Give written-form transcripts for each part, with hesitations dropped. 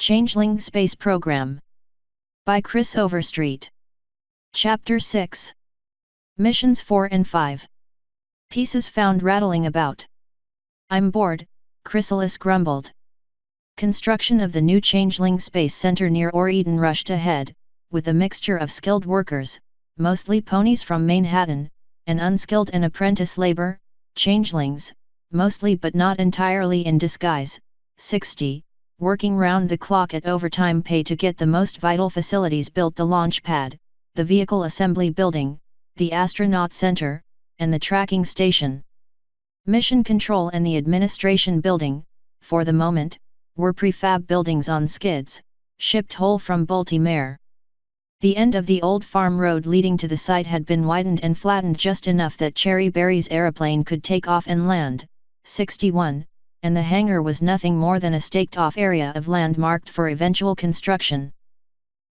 Changeling Space Program. By Chris Overstreet. Chapter 6. Missions 4 and 5. Pieces found rattling about. I'm bored, Chrysalis grumbled. Construction of the new Changeling Space Center near Eden rushed ahead, with a mixture of skilled workers, mostly ponies from Manhattan, and unskilled and apprentice labor, changelings, mostly but not entirely in disguise, 60, working round the clock at overtime pay to get the most vital facilities built: the launch pad, the vehicle assembly building, the astronaut center, and the tracking station. Mission control and the administration building, for the moment, were prefab buildings on skids, shipped whole from Baltimore. The end of the old farm road leading to the site had been widened and flattened just enough that Cherry Berry's aeroplane could take off and land, 61, and the hangar was nothing more than a staked-off area of land marked for eventual construction.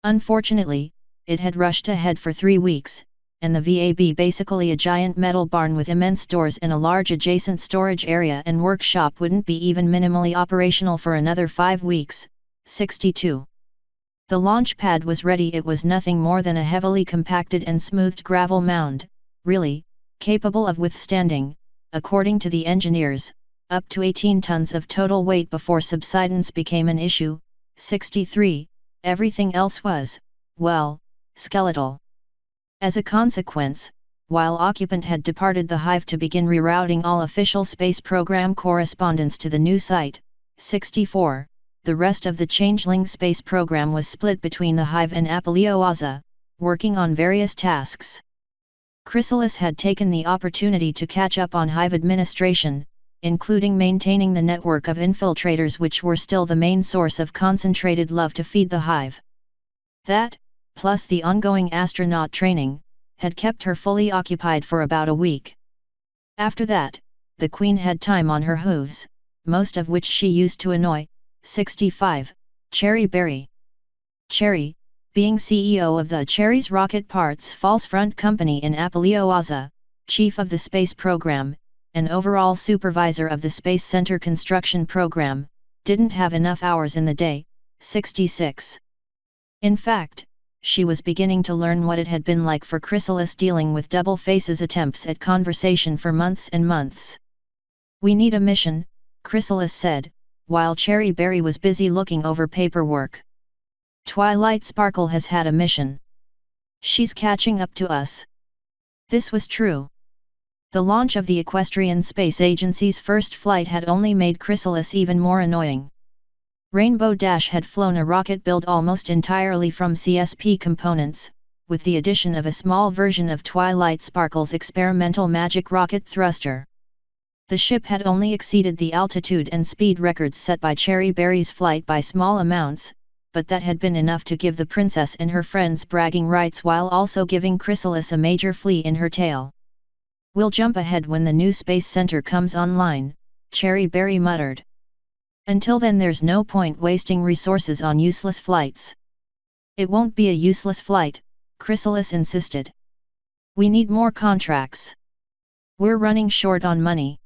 Unfortunately, it had rushed ahead for 3 weeks, and the VAB, basically a giant metal barn with immense doors and a large adjacent storage area and workshop, wouldn't be even minimally operational for another 5 weeks, 62. The launch pad was ready. It was nothing more than a heavily compacted and smoothed gravel mound, really, capable of withstanding, according to the engineers, up to 18 tons of total weight before subsidence became an issue, 63, everything else was, well, skeletal. As a consequence, while occupant had departed the hive to begin rerouting all official space program correspondence to the new site, 64, the rest of the Changeling space program was split between the hive and Apalioaza, working on various tasks. Chrysalis had taken the opportunity to catch up on hive administration, including maintaining the network of infiltrators which were still the main source of concentrated love to feed the hive. That, plus the ongoing astronaut training, had kept her fully occupied for about a week. After that, the Queen had time on her hooves, most of which she used to annoy, 65, Cherry Berry. Cherry, being CEO of the Cherry's Rocket Parts False Front Company in Apalioaza, chief of the space program, and overall supervisor of the Space Center construction program, didn't have enough hours in the day, 66. In fact, she was beginning to learn what it had been like for Chrysalis dealing with Double Face's attempts at conversation for months and months. "We need a mission," Chrysalis said, while Cherry Berry was busy looking over paperwork. "Twilight Sparkle has had a mission. She's catching up to us." This was true. The launch of the Equestrian Space Agency's first flight had only made Chrysalis even more annoying. Rainbow Dash had flown a rocket built almost entirely from CSP components, with the addition of a small version of Twilight Sparkle's experimental magic rocket thruster. The ship had only exceeded the altitude and speed records set by Cherry Berry's flight by small amounts, but that had been enough to give the princess and her friends bragging rights while also giving Chrysalis a major flea in her tail. "We'll jump ahead when the new space center comes online," Cherry Berry muttered. "Until then there's no point wasting resources on useless flights." "It won't be a useless flight," Chrysalis insisted. "We need more contracts. We're running short on money."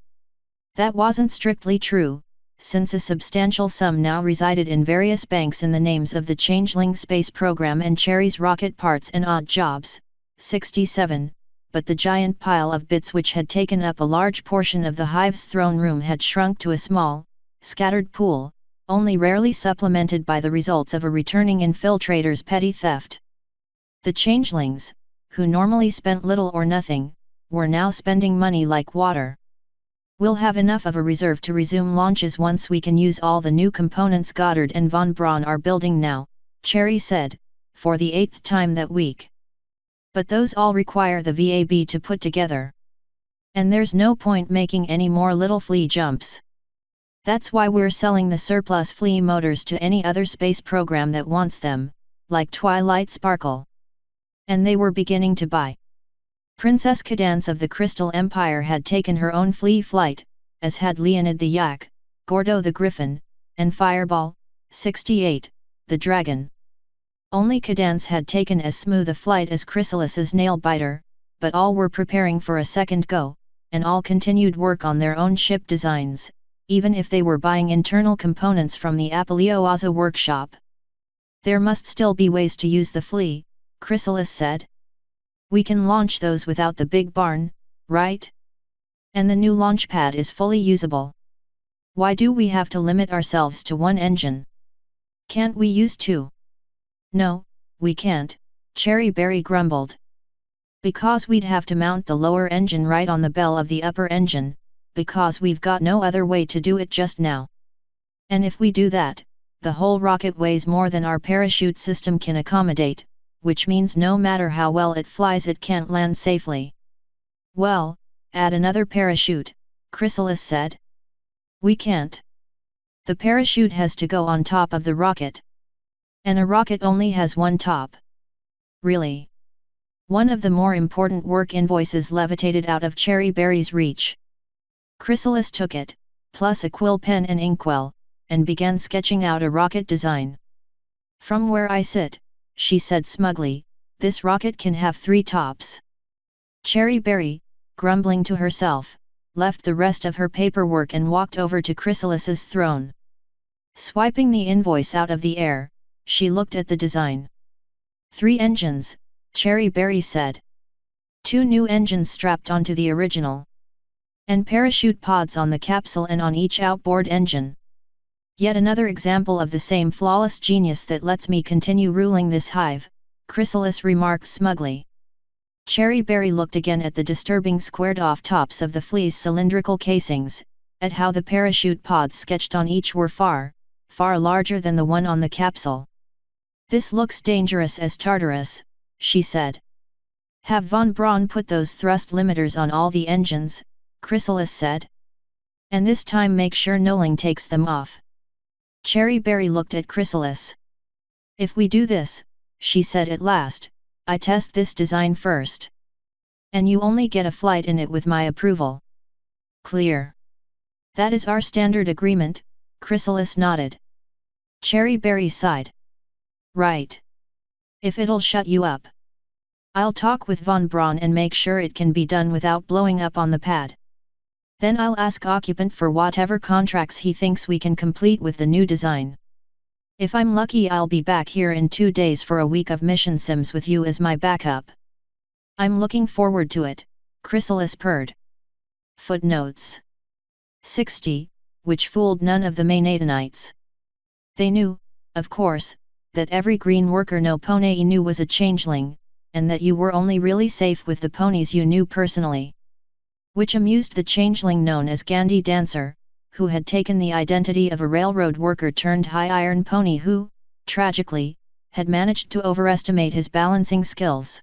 That wasn't strictly true, since a substantial sum now resided in various banks in the names of the Changeling space program and Cherry's Rocket Parts and Odd Jobs, 67, but the giant pile of bits which had taken up a large portion of the hive's throne room had shrunk to a small, scattered pool, only rarely supplemented by the results of a returning infiltrator's petty theft. The changelings, who normally spent little or nothing, were now spending money like water. "We'll have enough of a reserve to resume launches once we can use all the new components Goddard and von Braun are building now," Cherry said, for the 8th time that week. "But those all require the VAB to put together. And there's no point making any more little flea jumps. That's why we're selling the surplus flea motors to any other space program that wants them, like Twilight Sparkle." And they were beginning to buy. Princess Cadance of the Crystal Empire had taken her own flea flight, as had Leonid the Yak, Gordo the Griffin, and Fireball, 68, the Dragon. Only Cadance had taken as smooth a flight as Chrysalis's Nailbiter, but all were preparing for a second go, and all continued work on their own ship designs, even if they were buying internal components from the Apolloaza workshop. There must still be ways to use the flea, Chrysalis said. We can launch those without the big barn, right? And the new launch pad is fully usable. Why do we have to limit ourselves to one engine? Can't we use two? No, we can't, Cherry Berry grumbled. Because we'd have to mount the lower engine right on the bell of the upper engine, because we've got no other way to do it just now. And if we do that, the whole rocket weighs more than our parachute system can accommodate, which means no matter how well it flies it can't land safely. Well, add another parachute, Chrysalis said. We can't. The parachute has to go on top of the rocket. And a rocket only has one top. Really? One of the more important work invoices levitated out of Cherry Berry's reach. Chrysalis took it, plus a quill pen and inkwell, and began sketching out a rocket design. From where I sit, she said smugly, this rocket can have 3 tops. Cherry Berry, grumbling to herself, left the rest of her paperwork and walked over to Chrysalis's throne. Swiping the invoice out of the air, she looked at the design. 3 engines, Cherry Berry said. 2 new engines strapped onto the original. And parachute pods on the capsule and on each outboard engine. Yet another example of the same flawless genius that lets me continue ruling this hive, Chrysalis remarked smugly. Cherry Berry looked again at the disturbing squared-off tops of the flea's cylindrical casings, at how the parachute pods sketched on each were far, far larger than the one on the capsule. This looks dangerous as Tartarus, she said. Have von Braun put those thrust limiters on all the engines, Chrysalis said. And this time make sure Noling takes them off. Cherry Berry looked at Chrysalis. If we do this, she said at last, I test this design first. And you only get a flight in it with my approval. Clear. That is our standard agreement, Chrysalis nodded. Cherry Berry sighed. Right. If it'll shut you up. I'll talk with von Braun and make sure it can be done without blowing up on the pad. Then I'll ask Occupant for whatever contracts he thinks we can complete with the new design. If I'm lucky I'll be back here in 2 days for a week of mission sims with you as my backup. I'm looking forward to it, Chrysalis purred. Footnotes 60, which fooled none of the Maynadenites. They knew, of course, that every green worker no pony knew was a changeling, and that you were only really safe with the ponies you knew personally. Which amused the changeling known as Gandhi Dancer, who had taken the identity of a railroad worker turned high iron pony who, tragically, had managed to overestimate his balancing skills.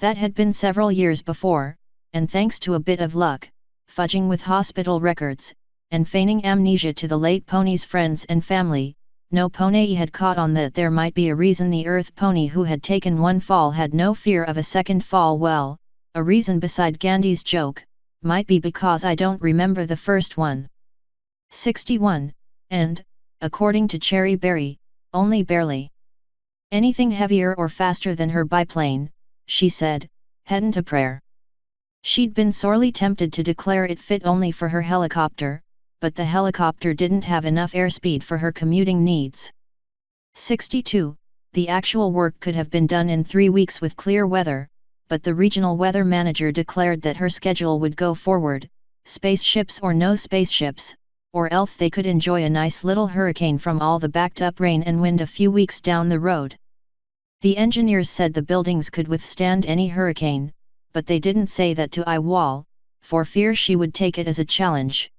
That had been several years before, and thanks to a bit of luck, fudging with hospital records, and feigning amnesia to the late pony's friends and family, no pony had caught on that there might be a reason the earth pony who had taken one fall had no fear of a second fall. Well, a reason beside Gandhi's joke, might be because I don't remember the first one. 61, and, according to Cherry Berry, only barely. Anything heavier or faster than her biplane, she said, hadn't a prayer. She'd been sorely tempted to declare it fit only for her helicopter, but the helicopter didn't have enough airspeed for her commuting needs. 62, the actual work could have been done in 3 weeks with clear weather, but the regional weather manager declared that her schedule would go forward, spaceships or no spaceships, or else they could enjoy a nice little hurricane from all the backed-up rain and wind a few weeks down the road. The engineers said the buildings could withstand any hurricane, but they didn't say that to Iwal, for fear she would take it as a challenge.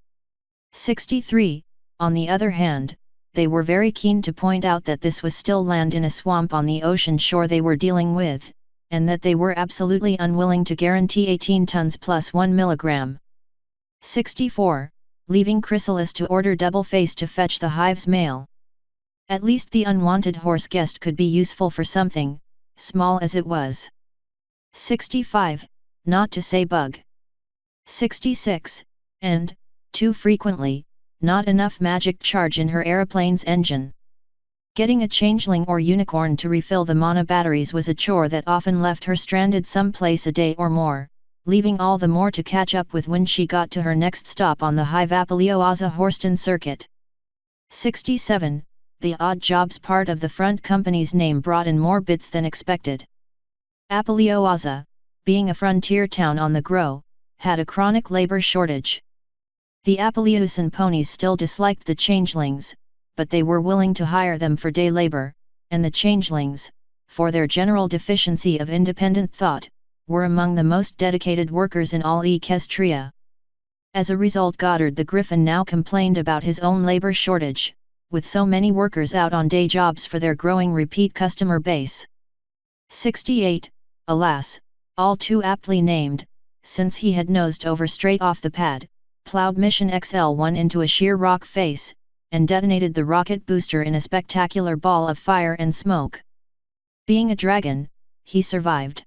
63, on the other hand, they were very keen to point out that this was still land in a swamp on the ocean shore they were dealing with, and that they were absolutely unwilling to guarantee 18 tons plus 1 milligram. 64, leaving Chrysalis to order Double-Face to fetch the hive's mail. At least the unwanted horse guest could be useful for something, small as it was. 65, not to say bug. 66, and, too frequently, not enough magic charge in her aeroplane's engine. Getting a changeling or unicorn to refill the mono batteries was a chore that often left her stranded someplace a day or more, leaving all the more to catch up with when she got to her next stop on the Hive Appelio-Aza-Horston circuit. 67. The odd jobs part of the front company's name brought in more bits than expected. Appelio-Aza, being a frontier town on the Grow, had a chronic labor shortage. The Appeliusan ponies still disliked the changelings, but they were willing to hire them for day labor, and the changelings, for their general deficiency of independent thought, were among the most dedicated workers in all Equestria. As a result, Goddard the Griffin now complained about his own labor shortage, with so many workers out on day jobs for their growing repeat customer base. 68. Alas, all too aptly named, since he had nosed over straight off the pad, plowed Mission XL-1 into a sheer rock face, and detonated the rocket booster in a spectacular ball of fire and smoke. Being a dragon, he survived.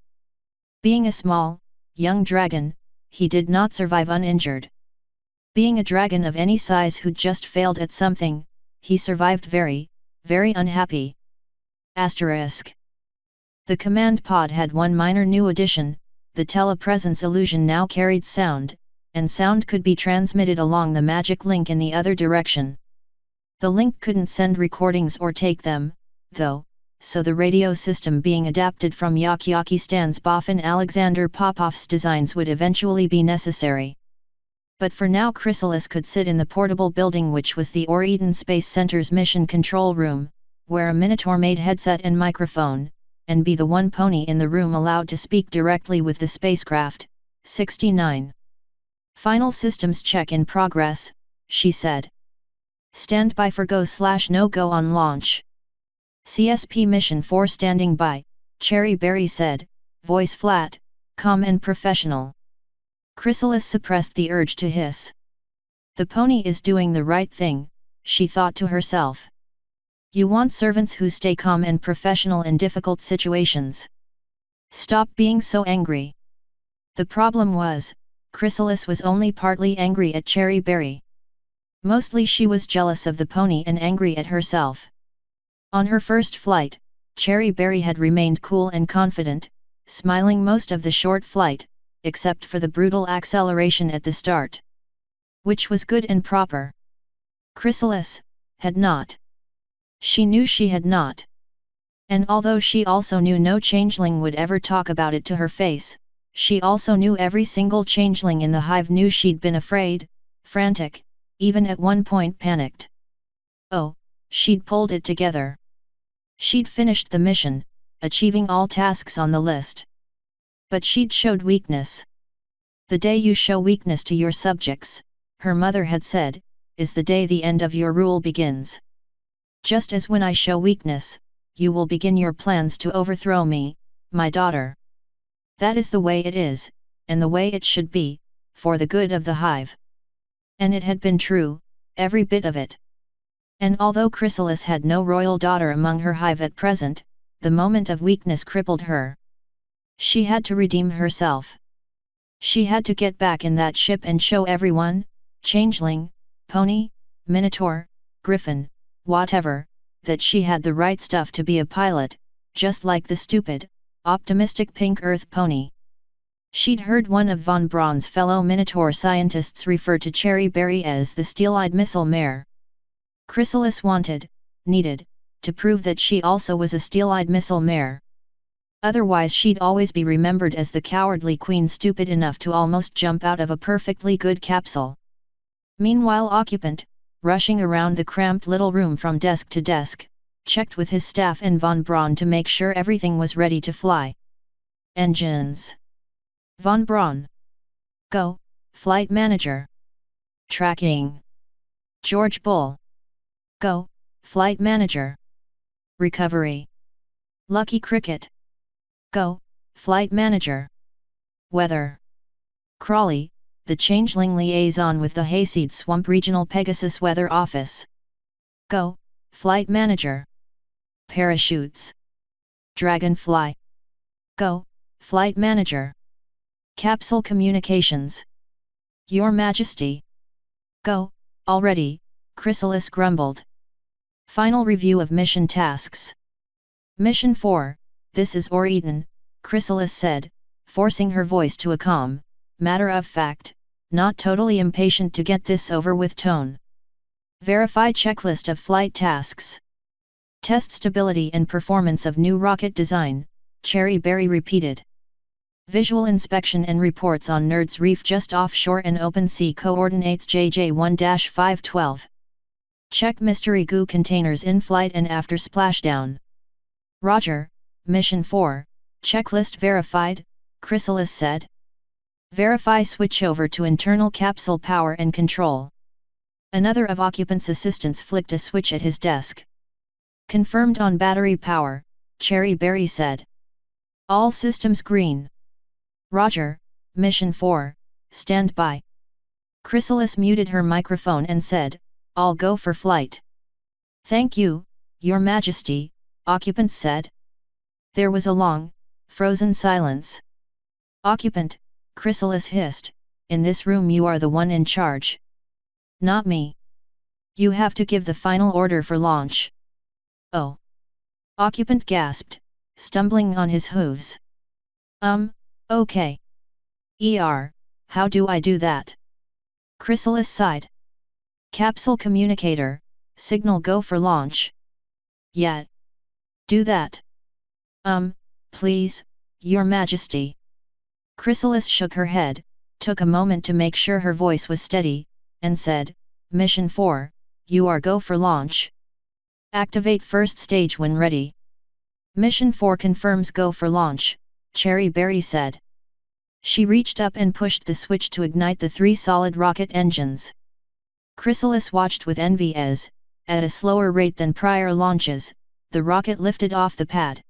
Being a small, young dragon, he did not survive uninjured. Being a dragon of any size who'd just failed at something, he survived very, very unhappy. Asterisk. The command pod had one minor new addition: the telepresence illusion now carried sound, and sound could be transmitted along the magic link in the other direction. The link couldn't send recordings or take them, though, so the radio system being adapted from Yakistan's Boffin Alexander Popov's designs would eventually be necessary. But for now Chrysalis could sit in the portable building which was the Eden Space Center's mission control room, wear a Minotaur-made headset and microphone, and be the one pony in the room allowed to speak directly with the spacecraft. 69. Final systems check in progress, she said. Stand by for go/no-go on launch. CSP Mission 4 standing by, Cherry Berry said, voice flat, calm and professional. Chrysalis suppressed the urge to hiss. The pony is doing the right thing, she thought to herself. You want servants who stay calm and professional in difficult situations. Stop being so angry. The problem was, Chrysalis was only partly angry at Cherry Berry. Mostly she was jealous of the pony and angry at herself. On her first flight, Cherry Berry had remained cool and confident, smiling most of the short flight, except for the brutal acceleration at the start. Which was good and proper. Chrysalis had not. She knew she had not. And although she also knew no changeling would ever talk about it to her face, she also knew every single changeling in the hive knew she'd been afraid, frantic, even at one point panicked. Oh, she'd pulled it together. She'd finished the mission, achieving all tasks on the list. But she'd showed weakness. The day you show weakness to your subjects, her mother had said, is the day the end of your rule begins. Just as when I show weakness, you will begin your plans to overthrow me, my daughter. That is the way it is, and the way it should be, for the good of the hive. And it had been true, every bit of it. And although Chrysalis had no royal daughter among her hive at present, the moment of weakness crippled her. She had to redeem herself. She had to get back in that ship and show everyone, changeling, pony, minotaur, griffin, whatever, that she had the right stuff to be a pilot, just like the stupid, optimistic pink earth pony. She'd heard one of von Braun's fellow minotaur scientists refer to Cherry Berry as the steel-eyed missile mare. Chrysalis needed, to prove that she also was a steel-eyed missile mare. Otherwise she'd always be remembered as the cowardly queen stupid enough to almost jump out of a perfectly good capsule. Meanwhile occupant, rushing around the cramped little room from desk to desk, checked with his staff and von Braun to make sure everything was ready to fly. Engines. Von Braun. Go, Flight Manager. Tracking. George Bull. Go, Flight Manager. Recovery. Lucky Cricket. Go, Flight Manager. Weather. Crawley, the changeling liaison with the Hayseed Swamp Regional Pegasus Weather Office. Go, Flight Manager. Parachutes. Dragonfly. Go, Flight Manager. Capsule Communications. Your Majesty. Go, already, Chrysalis grumbled. Final review of mission tasks. Mission 4, this is Eden, Chrysalis said, forcing her voice to a calm, matter of fact, not totally impatient to get this over with tone. Verify checklist of flight tasks. Test stability and performance of new rocket design, Cherry Berry repeated. Visual inspection and reports on Nerds Reef just offshore and open sea coordinates JJ1-512. Check mystery goo containers in flight and after splashdown. Roger, Mission 4, checklist verified, Chrysalis said. Verify switchover to internal capsule power and control. Another of occupant's assistants flicked a switch at his desk. Confirmed on battery power, Cherry Berry said. All systems green. Roger, Mission 4, stand by. Chrysalis muted her microphone and said, I'll go for flight. Thank you, Your Majesty, occupant said. There was a long, frozen silence. Occupant, Chrysalis hissed, in this room you are the one in charge. Not me. You have to give the final order for launch. Oh. Occupant gasped, stumbling on his hooves. Okay. How do I do that? Chrysalis sighed. Capsule communicator, signal go for launch. Yeah. Do that. Please, Your Majesty. Chrysalis shook her head, took a moment to make sure her voice was steady, and said, Mission 4, you are go for launch. Activate first stage when ready. Mission 4 confirms go for launch, Cherry Berry said. She reached up and pushed the switch to ignite the 3 solid rocket engines. Chrysalis watched with envy as, at a slower rate than prior launches, the rocket lifted off the pad.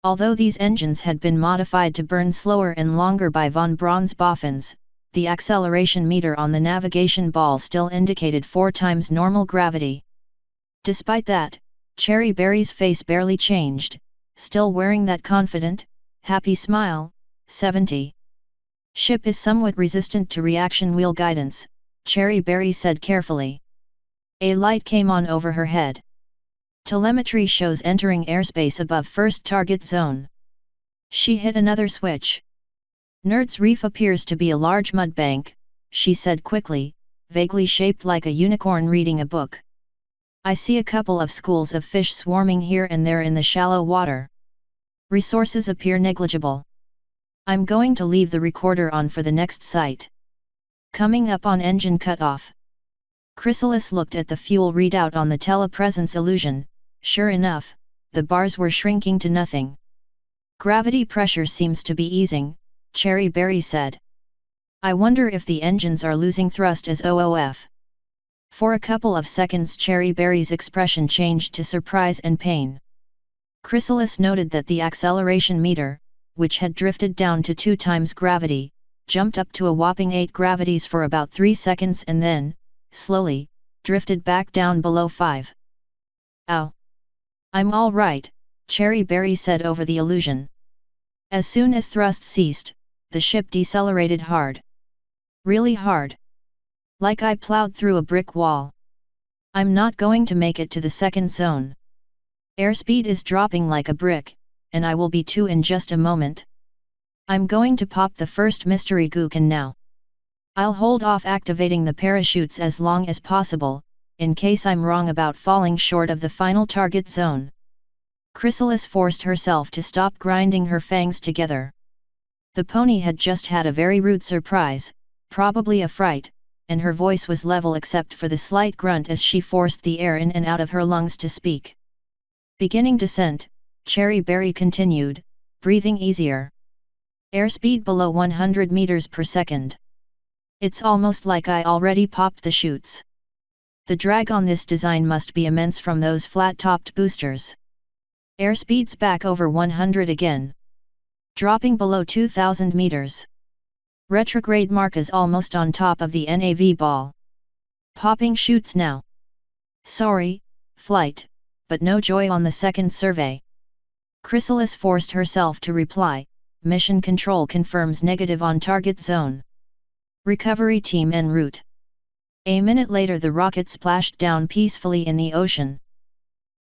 Although these engines had been modified to burn slower and longer by von Braun's boffins, the acceleration meter on the navigation ball still indicated 4 times normal gravity. Despite that, Cherry Berry's face barely changed, still wearing that confident, happy smile. 70. Ship is somewhat resistant to reaction wheel guidance, Cherry Berry said carefully. A light came on over her head. Telemetry shows entering airspace above first target zone. She hit another switch. Nerds Reef appears to be a large mudbank, she said quickly, vaguely shaped like a unicorn reading a book. I see a couple of schools of fish swarming here and there in the shallow water. Resources appear negligible. I'm going to leave the recorder on for the next site. Coming up on engine cutoff. Chrysalis looked at the fuel readout on the telepresence illusion. Sure enough, the bars were shrinking to nothing. Gravity pressure seems to be easing, Cherry Berry said. I wonder if the engines are losing thrust as OOF. For a couple of seconds Cherry Berry's expression changed to surprise and pain. Chrysalis noted that the acceleration meter, which had drifted down to 2 times gravity, jumped up to a whopping 8 gravities for about 3 seconds and then, slowly, drifted back down below 5. Ow! I'm all right, Cherry Berry said over the illusion. As soon as thrust ceased, the ship decelerated hard. Really hard. Like I plowed through a brick wall. I'm not going to make it to the second zone. Airspeed is dropping like a brick, and I will be too in just a moment. I'm going to pop the first mystery gookin now. I'll hold off activating the parachutes as long as possible, in case I'm wrong about falling short of the final target zone. Chrysalis forced herself to stop grinding her fangs together. The pony had just had a very rude surprise, probably a fright, and her voice was level except for the slight grunt as she forced the air in and out of her lungs to speak. Beginning descent, Cherry Berry continued, breathing easier. Airspeed below 100 meters per second. It's almost like I already popped the chutes. The drag on this design must be immense from those flat-topped boosters. Airspeed's back over 100 again. Dropping below 2000 meters. Retrograde mark is almost on top of the NAV ball. Popping chutes now. Sorry, flight, but no joy on the second survey. Chrysalis forced herself to reply, mission control confirms negative on target zone. Recovery team en route. A minute later the rocket splashed down peacefully in the ocean.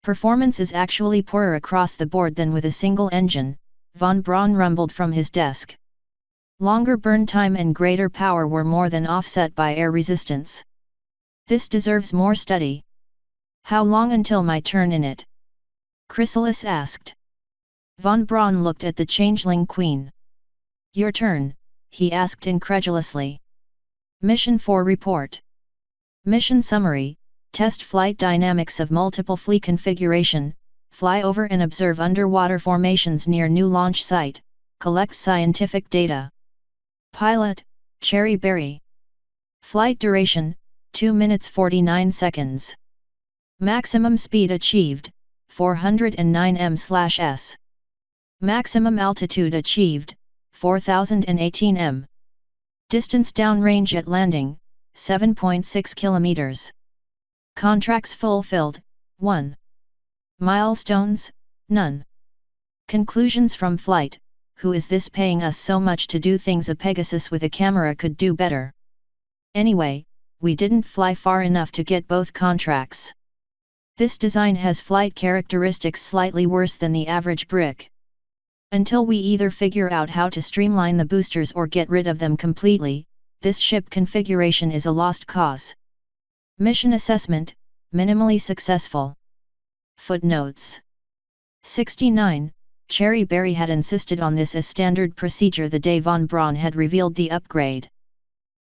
Performance is actually poorer across the board than with a single engine, von Braun rumbled from his desk. Longer burn time and greater power were more than offset by air resistance. This deserves more study. How long until my turn in it? Chrysalis asked. Von Braun looked at the Changeling Queen. Your turn, he asked incredulously. Mission 4 report. Mission summary, test flight dynamics of multiple flea configuration, fly over and observe underwater formations near new launch site, collect scientific data. Pilot, Cherry Berry. Flight duration, 2 minutes 49 seconds. Maximum speed achieved, 409 m/s. Maximum altitude achieved, 4018 m. Distance downrange at landing, 7.6 kilometers. Contracts fulfilled, 1. Milestones, none. Conclusions from flight, who is this paying us so much to do things a Pegasus with a camera could do better? Anyway, we didn't fly far enough to get both contracts. This design has flight characteristics slightly worse than the average brick. Until we either figure out how to streamline the boosters or get rid of them completely, this ship configuration is a lost cause. Mission assessment, minimally successful. Footnotes. 69. Cherry Berry had insisted on this as standard procedure the day Von Braun had revealed the upgrade.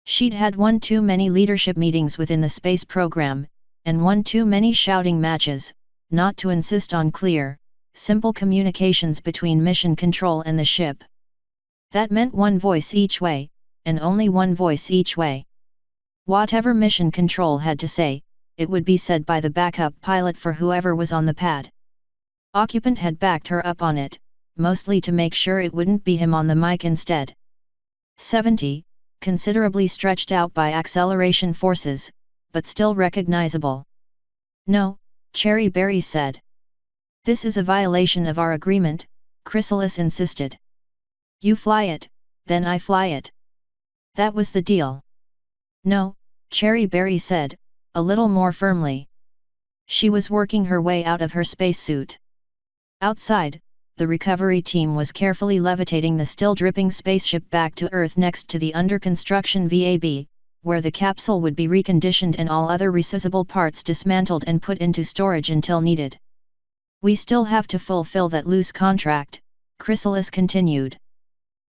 She'd had one too many leadership meetings within the space program, and one too many shouting matches, not to insist on clear, simple communications between mission control and the ship. That meant one voice each way, and only one voice each way. Whatever mission control had to say, it would be said by the backup pilot for whoever was on the pad. Occupant had backed her up on it, mostly to make sure it wouldn't be him on the mic instead. 70, considerably stretched out by acceleration forces, but still recognizable. No, Cherry Berry said. This is a violation of our agreement, Chrysalis insisted. You fly it, then I fly it. That was the deal. No, Cherry Berry said, a little more firmly. She was working her way out of her spacesuit. Outside, the recovery team was carefully levitating the still dripping spaceship back to Earth next to the under-construction VAB, where the capsule would be reconditioned and all other reusable parts dismantled and put into storage until needed. We still have to fulfill that loose contract, Chrysalis continued.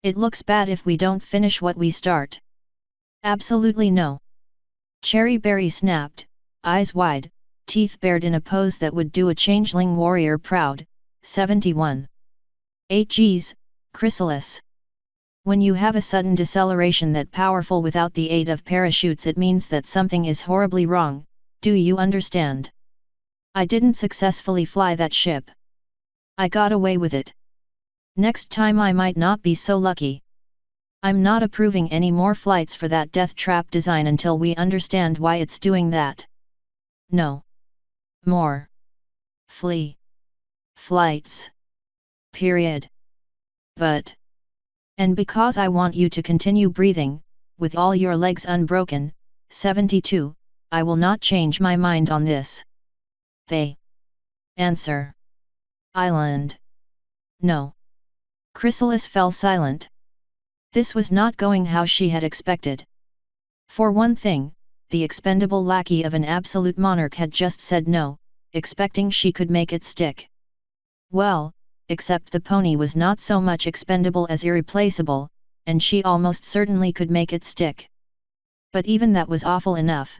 It looks bad if we don't finish what we start. Absolutely no. Cherry Berry snapped, eyes wide, teeth bared in a pose that would do a changeling warrior proud. 71. 8 Gs, Chrysalis. When you have a sudden deceleration that powerful without the aid of parachutes, it means that something is horribly wrong, do you understand? I didn't successfully fly that ship. I got away with it. Next time I might not be so lucky. I'm not approving any more flights for that death trap design until we understand why it's doing that. No. More. Flights. Period. But. And because I want you to continue breathing, with all your legs unbroken, 72, I will not change my mind on this. They. Answer. Island. No. Chrysalis fell silent. This was not going how she had expected. For one thing, the expendable lackey of an absolute monarch had just said no, expecting she could make it stick. Well, except the pony was not so much expendable as irreplaceable, and she almost certainly could make it stick. But even that was awful enough.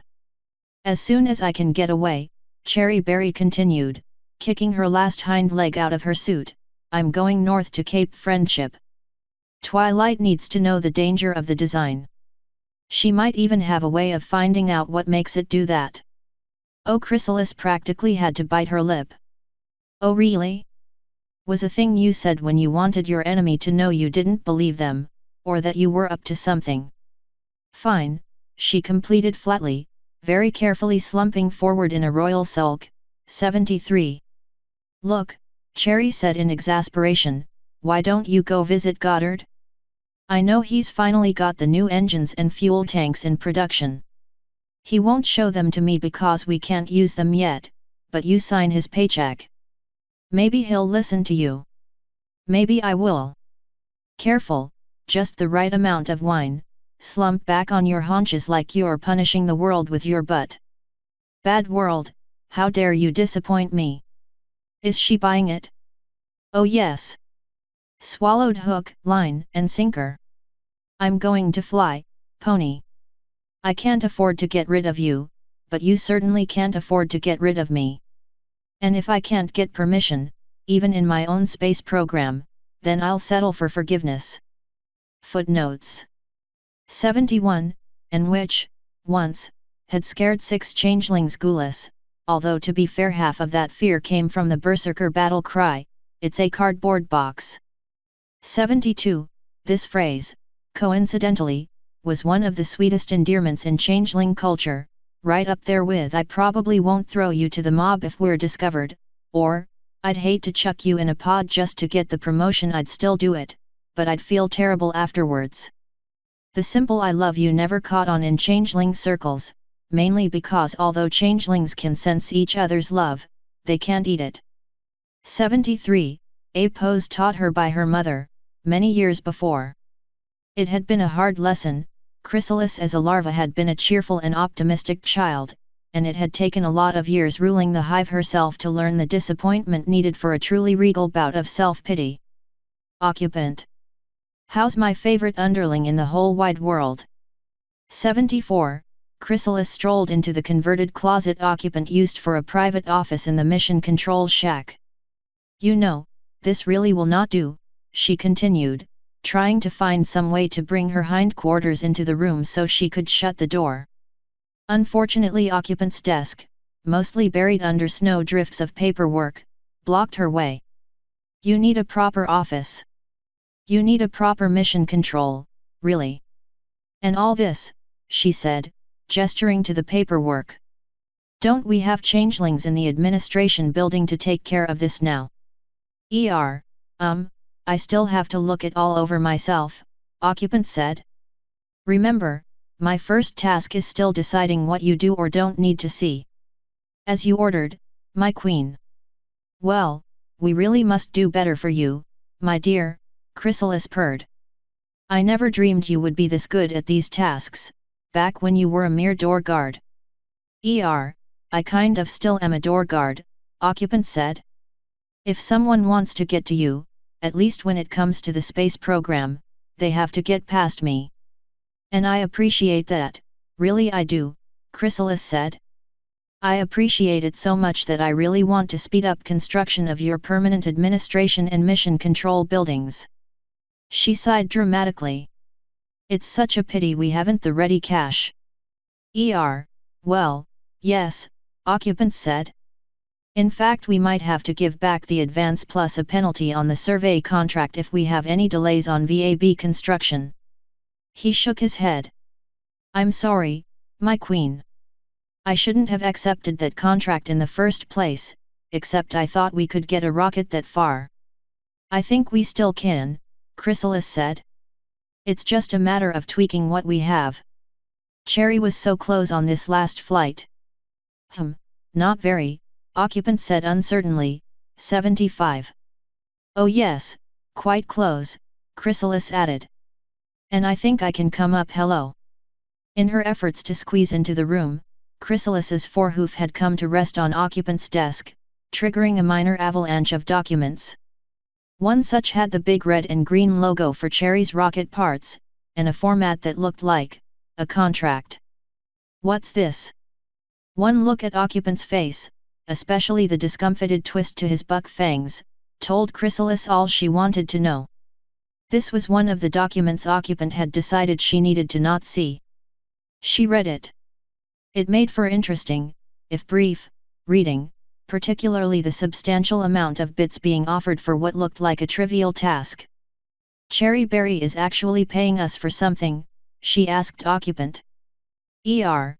As soon as I can get away, Cherry Berry continued, kicking her last hind leg out of her suit, I'm going north to Cape Friendship. Twilight needs to know the danger of the design. She might even have a way of finding out what makes it do that. Oh, Chrysalis practically had to bite her lip. Oh really? Was a thing you said when you wanted your enemy to know you didn't believe them, or that you were up to something. Fine, she completed flatly, very carefully slumping forward in a royal sulk. 73. Look, Cherry said in exasperation, why don't you go visit Goddard? I know he's finally got the new engines and fuel tanks in production. He won't show them to me because we can't use them yet, but you sign his paycheck. Maybe he'll listen to you. Maybe I will. Careful, just the right amount of wine, slump back on your haunches like you're punishing the world with your butt. Bad world, how dare you disappoint me? Is she buying it? Oh yes. Swallowed hook, line, and sinker. I'm going to fly, pony. I can't afford to get rid of you, but you certainly can't afford to get rid of me. And if I can't get permission, even in my own space program, then I'll settle for forgiveness. Footnotes 71, and which, once, had scared 6 changelings ghoulless, although to be fair half of that fear came from the berserker battle cry, it's a cardboard box. 72, this phrase, coincidentally, was one of the sweetest endearments in changeling culture, right up there with I probably won't throw you to the mob if we're discovered, or, I'd hate to chuck you in a pod just to get the promotion. I'd still do it, but I'd feel terrible afterwards. The simple I love you never caught on in changeling circles, mainly because although changelings can sense each other's love, they can't eat it. 73, a pose taught her by her mother, many years before. It had been a hard lesson. Chrysalis as a larva had been a cheerful and optimistic child, and it had taken a lot of years ruling the hive herself to learn the disappointment needed for a truly regal bout of self-pity. Occupant. How's my favorite underling in the whole wide world? 74, Chrysalis strolled into the converted closet occupant used for a private office in the mission control shack. You know, this really will not do, she continued, trying to find some way to bring her hindquarters into the room so she could shut the door. Unfortunately, occupant's desk, mostly buried under snow drifts of paperwork, blocked her way. You need a proper office. You need a proper mission control, really. And all this, she said, gesturing to the paperwork. Don't we have changelings in the administration building to take care of this now? I still have to look it all over myself, occupant said. Remember, my first task is still deciding what you do or don't need to see. As you ordered, my queen. Well, we really must do better for you, my dear, Chrysalis purred. I never dreamed you would be this good at these tasks, back when you were a mere door guard. I kind of still am a door guard, occupant said. If someone wants to get to you, at least when it comes to the space program, they have to get past me. And I appreciate that, really I do, Chrysalis said. I appreciate it so much that I really want to speed up construction of your permanent administration and mission control buildings. She sighed dramatically. It's such a pity we haven't the ready cash. Well, yes, occupant said. In fact, we might have to give back the advance plus a penalty on the survey contract if we have any delays on VAB construction. He shook his head. I'm sorry, my queen. I shouldn't have accepted that contract in the first place, except I thought we could get a rocket that far. I think we still can, Chrysalis said. It's just a matter of tweaking what we have. Cherry was so close on this last flight. Not very, occupant said uncertainly. 75. Oh yes, quite close, Chrysalis added. And I think I can come up. Hello. In her efforts to squeeze into the room, Chrysalis's forehoof had come to rest on occupant's desk, triggering a minor avalanche of documents. One such had the big red and green logo for Cherry's rocket parts, and a format that looked like a contract. What's this? One look at occupant's face, especially the discomfited twist to his buck fangs, told Chrysalis all she wanted to know. This was one of the documents occupant had decided she needed to not see. She read it. It made for interesting, if brief, reading, particularly the substantial amount of bits being offered for what looked like a trivial task. Cherry Berry is actually paying us for something, she asked occupant. You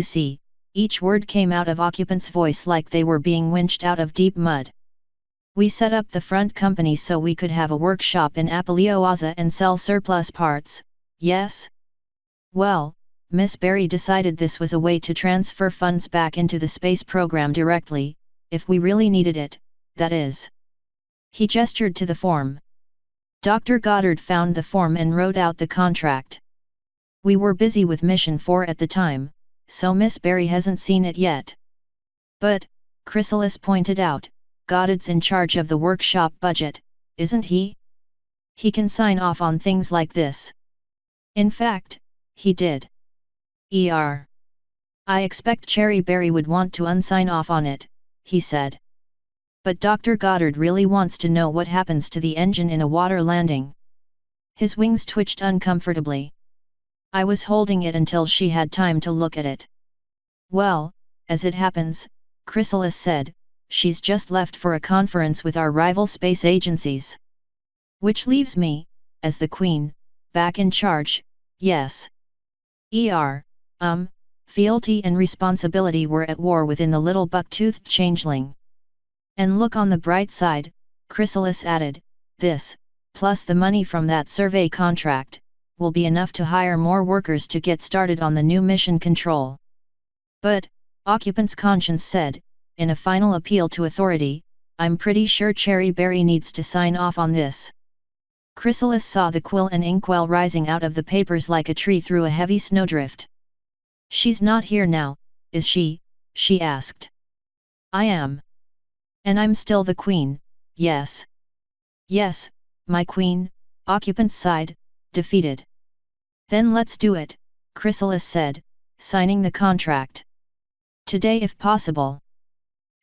see, each word came out of occupant's voice like they were being winched out of deep mud. We set up the front company so we could have a workshop in Apalioaza and sell surplus parts, yes? Well, Miss Berry decided this was a way to transfer funds back into the space program directly, if we really needed it, that is. He gestured to the form. Dr. Goddard found the form and wrote out the contract. We were busy with Mission 4 at the time, so Miss Berry hasn't seen it yet. But, Chrysalis pointed out, Goddard's in charge of the workshop budget, isn't he? He can sign off on things like this. In fact, he did. I expect Cherry Berry would want to unsign off on it, he said. But Dr. Goddard really wants to know what happens to the engine in a water landing. His wings twitched uncomfortably. I was holding it until she had time to look at it. Well, as it happens, Chrysalis said, she's just left for a conference with our rival space agencies. Which leaves me, as the Queen, back in charge, yes. Fealty and responsibility were at war within the little buck-toothed changeling. And look on the bright side, Chrysalis added, this, plus the money from that survey contract, will be enough to hire more workers to get started on the new mission control. But, Occupant's conscience said, in a final appeal to authority, I'm pretty sure Cherry Berry needs to sign off on this. Chrysalis saw the quill and inkwell rising out of the papers like a tree through a heavy snowdrift. She's not here now, is she? She asked. I am. And I'm still the Queen, yes. Yes, my Queen, Occupant sighed, defeated. Then let's do it, Chrysalis said, signing the contract. Today if possible.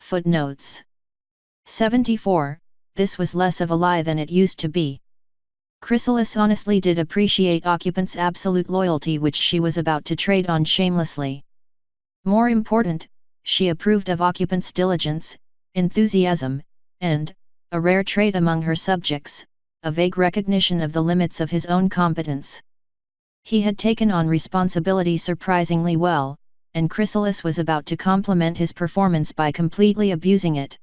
Footnotes. 74, this was less of a lie than it used to be. Chrysalis honestly did appreciate Occupant's absolute loyalty, which she was about to trade on shamelessly. More important, she approved of Occupant's diligence, enthusiasm, and, a rare trait among her subjects, a vague recognition of the limits of his own competence. He had taken on responsibility surprisingly well, and Chrysalis was about to compliment his performance by completely abusing it.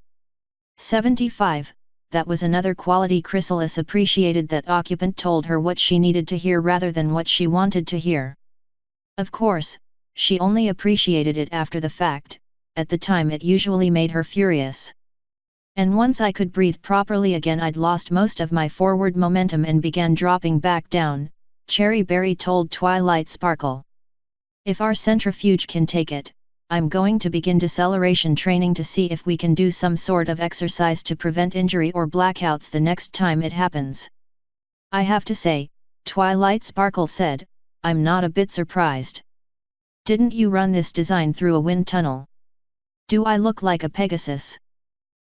75. That was another quality Chrysalis appreciated, that Occupant told her what she needed to hear rather than what she wanted to hear. Of course, she only appreciated it after the fact, at the time it usually made her furious. And once I could breathe properly again, I'd lost most of my forward momentum and began dropping back down, Cherry Berry told Twilight Sparkle. If our centrifuge can take it, I'm going to begin deceleration training to see if we can do some sort of exercise to prevent injury or blackouts the next time it happens. I have to say, Twilight Sparkle said, I'm not a bit surprised. Didn't you run this design through a wind tunnel? Do I look like a Pegasus?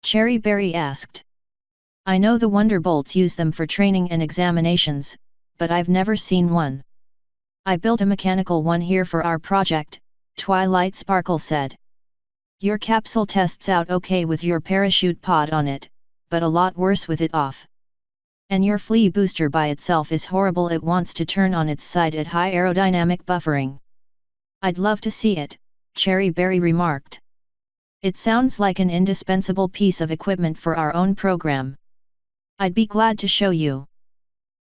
Cherry Berry asked. I know the Wonderbolts use them for training and examinations, but I've never seen one. I built a mechanical one here for our project, Twilight Sparkle said. Your capsule tests out okay with your parachute pod on it, but a lot worse with it off. And your flea booster by itself is horrible, it wants to turn on its side at high aerodynamic buffering. I'd love to see it, Cherry Berry remarked. It sounds like an indispensable piece of equipment for our own program. I'd be glad to show you.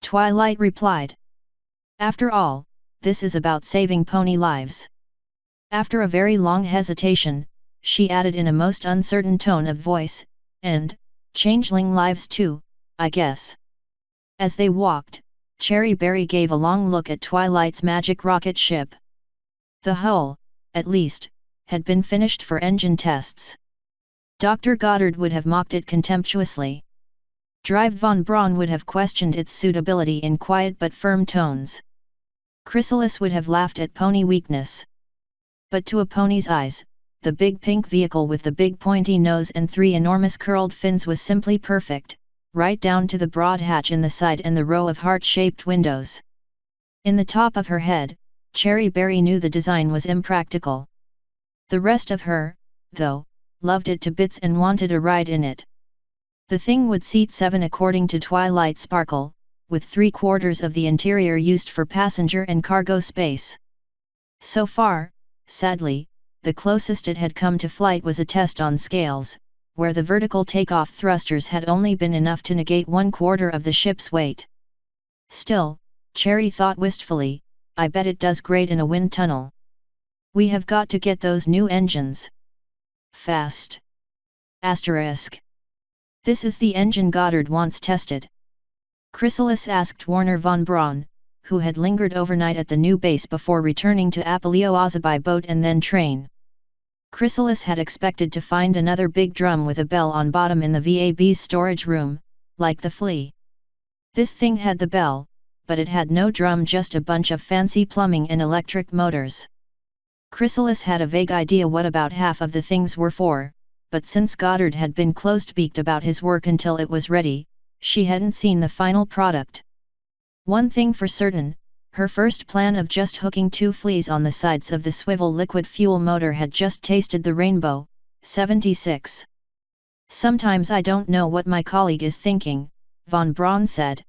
Twilight replied. After all, this is about saving pony lives. After a very long hesitation, she added in a most uncertain tone of voice, and, changeling lives too, I guess. As they walked, Cherry Berry gave a long look at Twilight's magic rocket ship. The hull, at least, had been finished for engine tests. Dr. Goddard would have mocked it contemptuously. Drive von Braun would have questioned its suitability in quiet but firm tones. Chrysalis would have laughed at pony weakness. But to a pony's eyes, the big pink vehicle with the big pointy nose and 3 enormous curled fins was simply perfect, right down to the broad hatch in the side and the row of heart-shaped windows. In the top of her head, Cherry Berry knew the design was impractical. The rest of her, though, loved it to bits and wanted a ride in it. The thing would seat 7 according to Twilight Sparkle, with 3/4 of the interior used for passenger and cargo space. So far, sadly, the closest it had come to flight was a test on scales, where the vertical takeoff thrusters had only been enough to negate 1/4 of the ship's weight. Still, Cherry thought wistfully, I bet it does great in a wind tunnel. We have got to get those new engines. Fast. *. This is the engine Goddard wants tested. Chrysalis asked Warner von Braun, who had lingered overnight at the new base before returning to Apollo-Oza by boat and then train. Chrysalis had expected to find another big drum with a bell on bottom in the VAB's storage room, like the flea. This thing had the bell, but it had no drum, just a bunch of fancy plumbing and electric motors. Chrysalis had a vague idea what about half of the things were for, but since Goddard had been closed-beaked about his work until it was ready, she hadn't seen the final product. One thing for certain, her first plan of just hooking 2 fleas on the sides of the swivel liquid fuel motor had just tasted the rainbow. 76. Sometimes I don't know what my colleague is thinking, von Braun said.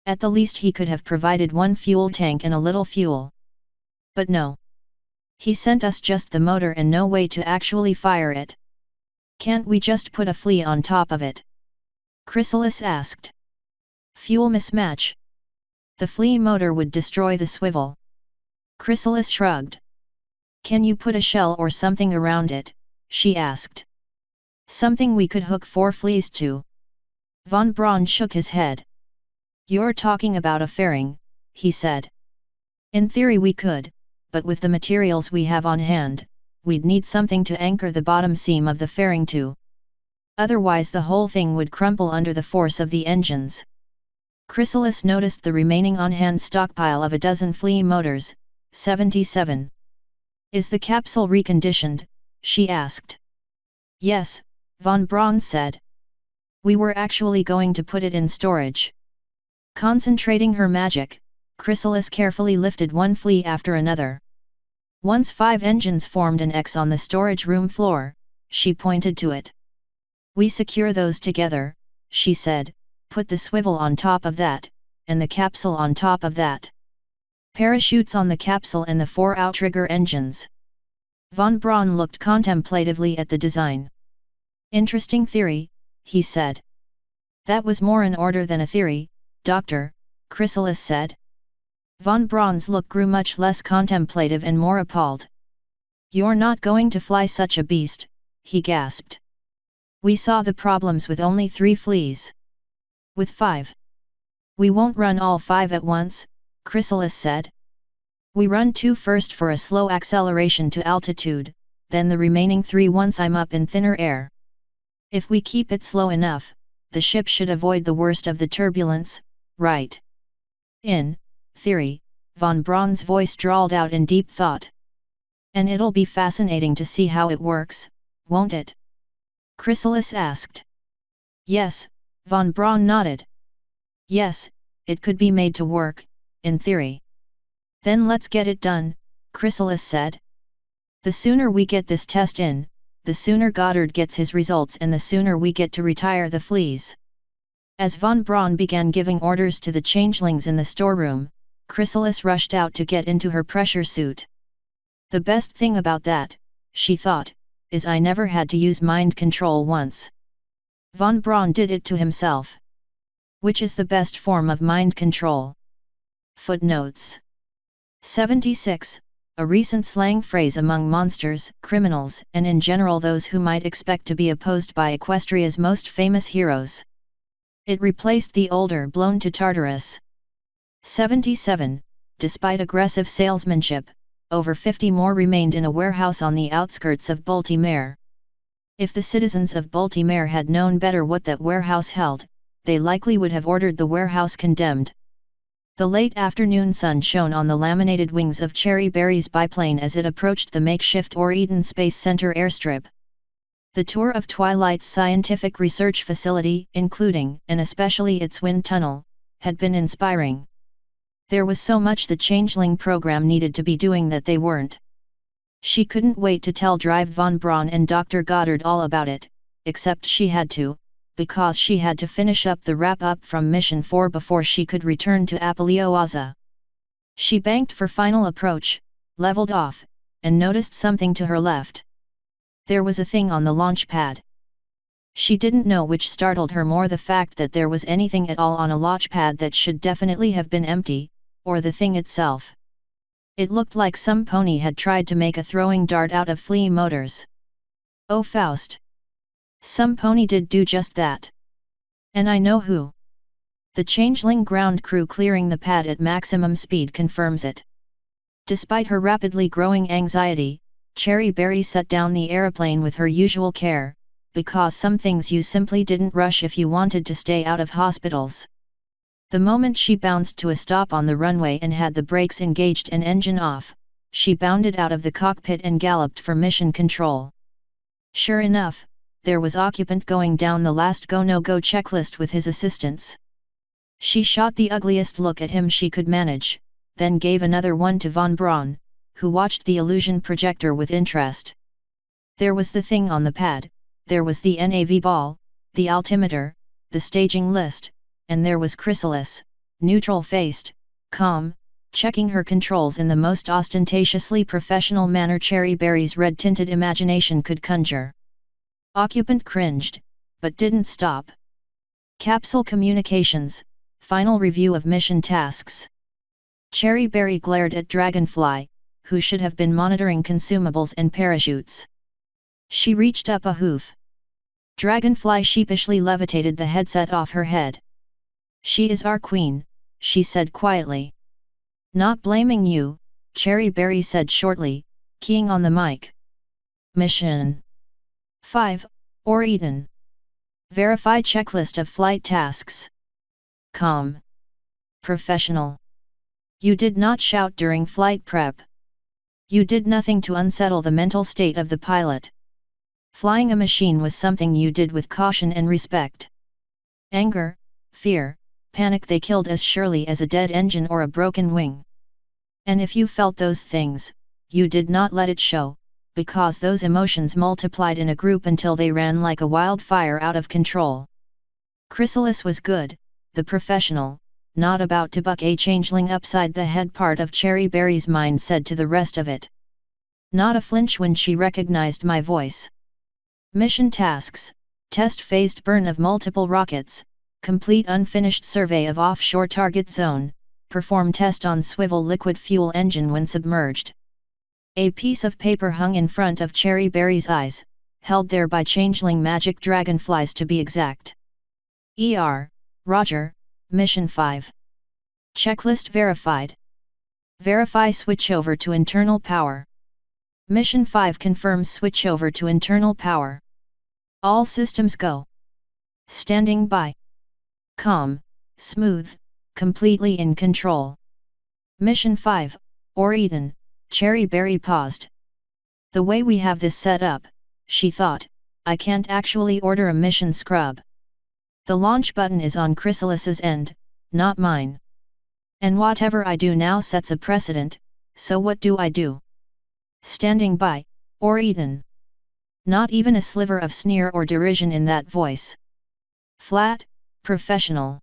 At the least he could have provided 1 fuel tank and a little fuel. But no. He sent us just the motor and no way to actually fire it. Can't we just put a flea on top of it? Chrysalis asked. Fuel mismatch. The flea motor would destroy the swivel. Chrysalis shrugged. Can you put a shell or something around it? She asked. Something we could hook 4 fleas to. Von Braun shook his head. You're talking about a fairing, he said. In theory we could, but with the materials we have on hand, we'd need something to anchor the bottom seam of the fairing to. Otherwise the whole thing would crumple under the force of the engines. Chrysalis noticed the remaining on-hand stockpile of a dozen flea motors. 77. Is the capsule reconditioned? She asked. Yes, von Braun said. We were actually going to put it in storage. Concentrating her magic, Chrysalis carefully lifted 1 flea after another. Once 5 engines formed an X on the storage room floor, she pointed to it. We secure those together, she said, put the swivel on top of that, and the capsule on top of that. Parachutes on the capsule and the 4 outrigger engines. Von Braun looked contemplatively at the design. Interesting theory, he said. That was more an order than a theory, Doctor, Chrysalis said. Von Braun's look grew much less contemplative and more appalled. You're not going to fly such a beast, he gasped. We saw the problems with only 3 fleas. With 5. We won't run all 5 at once, Chrysalis said. We run 2 first for a slow acceleration to altitude, then the remaining 3 once I'm up in thinner air. If we keep it slow enough, the ship should avoid the worst of the turbulence, right? In theory, von Braun's voice drawled out in deep thought. And it'll be fascinating to see how it works, won't it? Chrysalis asked. Yes, von Braun nodded. Yes, it could be made to work, in theory. Then let's get it done, Chrysalis said. The sooner we get this test in, the sooner Goddard gets his results and the sooner we get to retire the fleas. As von Braun began giving orders to the changelings in the storeroom, Chrysalis rushed out to get into her pressure suit. The best thing about that, she thought, is I never had to use mind control once. Von Braun did it to himself. Which is the best form of mind control? Footnotes. 76. A recent slang phrase among monsters, criminals, and in general those who might expect to be opposed by Equestria's most famous heroes. It replaced the older blown to Tartarus. 77. Despite aggressive salesmanship, over 50 more remained in a warehouse on the outskirts of Baltimore. If the citizens of Baltimore had known better what that warehouse held, they likely would have ordered the warehouse condemned. The late afternoon sun shone on the laminated wings of Cherry Berry's biplane as it approached the makeshift Eden Space Center airstrip. The tour of Twilight's scientific research facility, including, and especially its wind tunnel, had been inspiring. There was so much the Changeling program needed to be doing that they weren't. She couldn't wait to tell Drive von Braun and Dr. Goddard all about it, except she had to, because she had to finish up the wrap-up from Mission 4 before she could return to Apollo-Oza. She banked for final approach, leveled off, and noticed something to her left. There was a thing on the launch pad. She didn't know which startled her more, the fact that there was anything at all on a launch pad that should definitely have been empty, or the thing itself. It looked like some pony had tried to make a throwing dart out of flea motors. Oh Faust! Some pony did do just that. And I know who. The Changeling ground crew clearing the pad at maximum speed confirms it. Despite her rapidly growing anxiety, Cherry Berry set down the aeroplane with her usual care, because some things you simply didn't rush if you wanted to stay out of hospitals. The moment she bounced to a stop on the runway and had the brakes engaged and engine off, she bounded out of the cockpit and galloped for mission control. Sure enough, there was occupant going down the last go-no-go checklist with his assistants. She shot the ugliest look at him she could manage, then gave another one to von Braun, who watched the illusion projector with interest. There was the thing on the pad, there was the NAV ball, the altimeter, the staging list, and there was Chrysalis, neutral-faced, calm, checking her controls in the most ostentatiously professional manner Cherry Berry's red-tinted imagination could conjure. Occupant cringed, but didn't stop. Capsule communications, final review of mission tasks. Cherry Berry glared at Dragonfly, who should have been monitoring consumables and parachutes. She reached up a hoof. Dragonfly sheepishly levitated the headset off her head. "She is our queen," she said quietly. "Not blaming you," Cherry Berry said shortly, keying on the mic. Mission 5, or Eden. Verify checklist of flight tasks. Calm. Professional. You did not shout during flight prep. You did nothing to unsettle the mental state of the pilot. Flying a machine was something you did with caution and respect. Anger, fear, panic they killed as surely as a dead engine or a broken wing. And if you felt those things, you did not let it show, because those emotions multiplied in a group until they ran like a wildfire out of control. Chrysalis was good, the professional, not about to buck a changeling upside the head. Part of Cherry Berry's mind said to the rest of it. Not a flinch when she recognized my voice. Mission tasks: test phased burn of multiple rockets, complete unfinished survey of offshore target zone, perform test on swivel liquid fuel engine when submerged. A piece of paper hung in front of Cherry Berry's eyes, held there by changeling magic dragonflies to be exact. Roger, Mission 5. Checklist verified. Verify switchover to internal power. Mission 5 confirms switchover to internal power. All systems go. Standing by. Calm, smooth, completely in control. Mission 5, or Eden. Cherry Berry paused. The way we have this set up, she thought, I can't actually order a mission scrub. The launch button is on Chrysalis's end, not mine. And whatever I do now sets a precedent, so what do I do? Standing by, or Eden. Not even a sliver of sneer or derision in that voice. Flat, professional.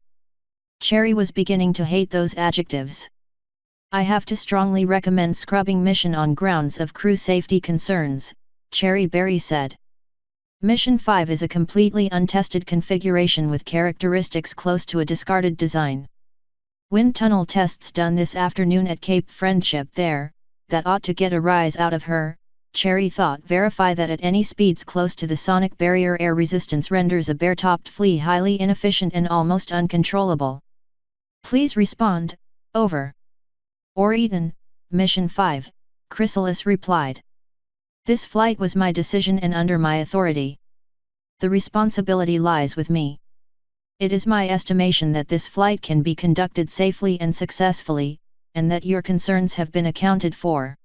Cherry was beginning to hate those adjectives. I have to strongly recommend scrubbing mission on grounds of crew safety concerns, Cherry Berry said. Mission 5 is a completely untested configuration with characteristics close to a discarded design. Wind tunnel tests done this afternoon at Cape Friendship there, that ought to get a rise out of her, Cherry thought. Verify that at any speeds close to the sonic barrier air resistance renders a bare-topped flea highly inefficient and almost uncontrollable. Please respond, over. Or Eden, Mission 5, Chrysalis replied. This flight was my decision and under my authority. The responsibility lies with me. It is my estimation that this flight can be conducted safely and successfully, and that your concerns have been accounted for.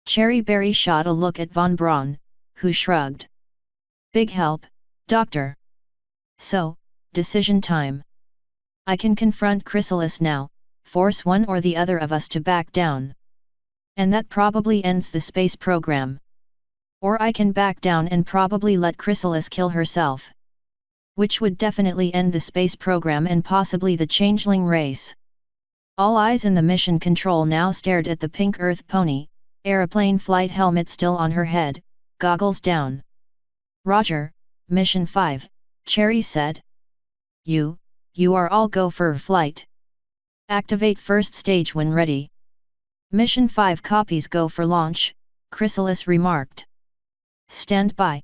Cherry Berry shot a look at von Braun, who shrugged. Big help, Doctor. So, decision time. I can confront Chrysalis now, force one or the other of us to back down. And that probably ends the space program. Or I can back down and probably let Chrysalis kill herself. Which would definitely end the space program and possibly the changeling race. All eyes in the mission control now stared at the pink Earth pony, aeroplane flight helmet still on her head, goggles down. Roger, Mission 5, Cherry said. You are all go for flight. Activate first stage when ready. Mission 5 copies go for launch, Chrysalis remarked. Stand by.